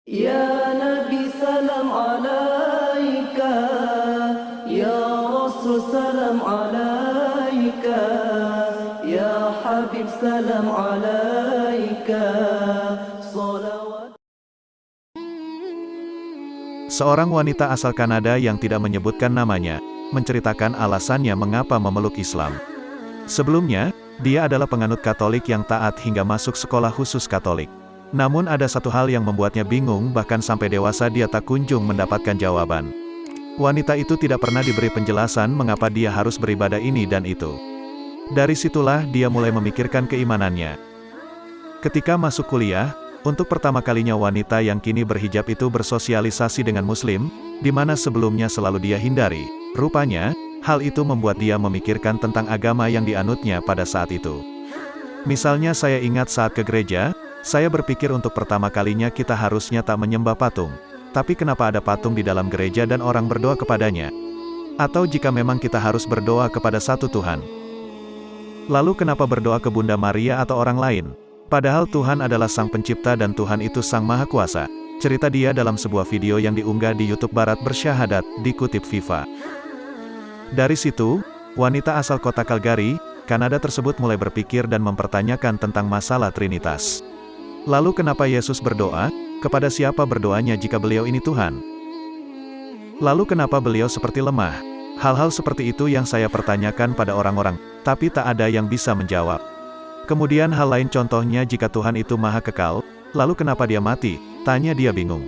Ya Nabi salam alaika, Ya Rasul salam alaika, Ya Habib salam alaika, salawat. Seorang wanita asal Kanada yang tidak menyebutkan namanya, menceritakan alasannya mengapa memeluk Islam. Sebelumnya, dia adalah penganut Katolik yang taat hingga masuk sekolah khusus Katolik. Namun ada satu hal yang membuatnya bingung, bahkan sampai dewasa dia tak kunjung mendapatkan jawaban. Wanita itu tidak pernah diberi penjelasan mengapa dia harus beribadah ini dan itu. Dari situlah dia mulai memikirkan keimanannya. Ketika masuk kuliah, untuk pertama kalinya wanita yang kini berhijab itu bersosialisasi dengan Muslim, di mana sebelumnya selalu dia hindari. Rupanya, hal itu membuat dia memikirkan tentang agama yang dianutnya pada saat itu. Misalnya saya ingat saat ke gereja, saya berpikir untuk pertama kalinya kita harusnya tak menyembah patung. Tapi kenapa ada patung di dalam gereja dan orang berdoa kepadanya? Atau jika memang kita harus berdoa kepada satu Tuhan, lalu kenapa berdoa ke Bunda Maria atau orang lain? Padahal Tuhan adalah Sang Pencipta dan Tuhan itu Sang Maha Kuasa. Cerita dia dalam sebuah video yang diunggah di YouTube Barat bersyahadat, dikutip Viva. Dari situ, wanita asal kota Calgary, Kanada tersebut mulai berpikir dan mempertanyakan tentang masalah Trinitas. Lalu kenapa Yesus berdoa? Kepada siapa berdoanya jika beliau ini Tuhan? Lalu kenapa beliau seperti lemah? Hal-hal seperti itu yang saya pertanyakan pada orang-orang, tapi tak ada yang bisa menjawab. Kemudian hal lain contohnya jika Tuhan itu maha kekal, lalu kenapa dia mati? Tanya dia bingung.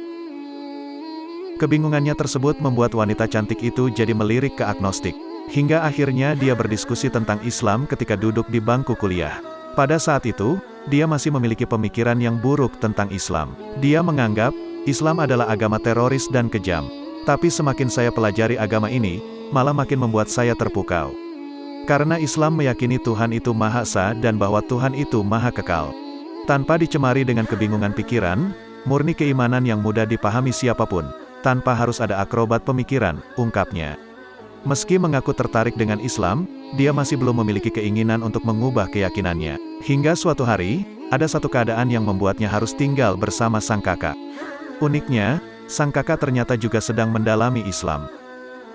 Kebingungannya tersebut membuat wanita cantik itu jadi melirik ke agnostik. Hingga akhirnya dia berdiskusi tentang Islam ketika duduk di bangku kuliah. Pada saat itu, dia masih memiliki pemikiran yang buruk tentang Islam. Dia menganggap, Islam adalah agama teroris dan kejam. Tapi semakin saya pelajari agama ini, malah makin membuat saya terpukau. Karena Islam meyakini Tuhan itu Maha Esa dan bahwa Tuhan itu Maha Kekal. Tanpa dicemari dengan kebingungan pikiran, murni keimanan yang mudah dipahami siapapun, tanpa harus ada akrobat pemikiran, ungkapnya. Meski mengaku tertarik dengan Islam, dia masih belum memiliki keinginan untuk mengubah keyakinannya. Hingga suatu hari, ada satu keadaan yang membuatnya harus tinggal bersama sang kakak. Uniknya, sang kakak ternyata juga sedang mendalami Islam.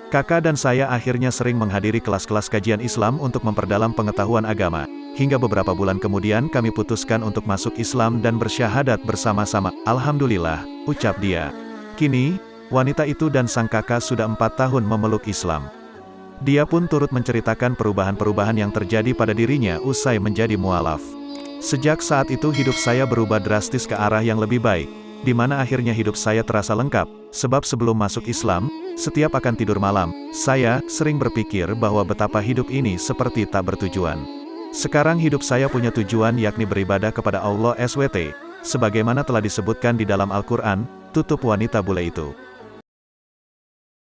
Kakak dan saya akhirnya sering menghadiri kelas-kelas kajian Islam untuk memperdalam pengetahuan agama. Hingga beberapa bulan kemudian kami putuskan untuk masuk Islam dan bersyahadat bersama-sama. Alhamdulillah, ucap dia. Kini, wanita itu dan sang kakak sudah 4 tahun memeluk Islam. Dia pun turut menceritakan perubahan-perubahan yang terjadi pada dirinya usai menjadi mualaf. Sejak saat itu hidup saya berubah drastis ke arah yang lebih baik, di mana akhirnya hidup saya terasa lengkap, sebab sebelum masuk Islam, setiap akan tidur malam, saya sering berpikir bahwa betapa hidup ini seperti tak bertujuan. Sekarang hidup saya punya tujuan, yakni beribadah kepada Allah SWT, sebagaimana telah disebutkan di dalam Al-Quran, tutup wanita bule itu.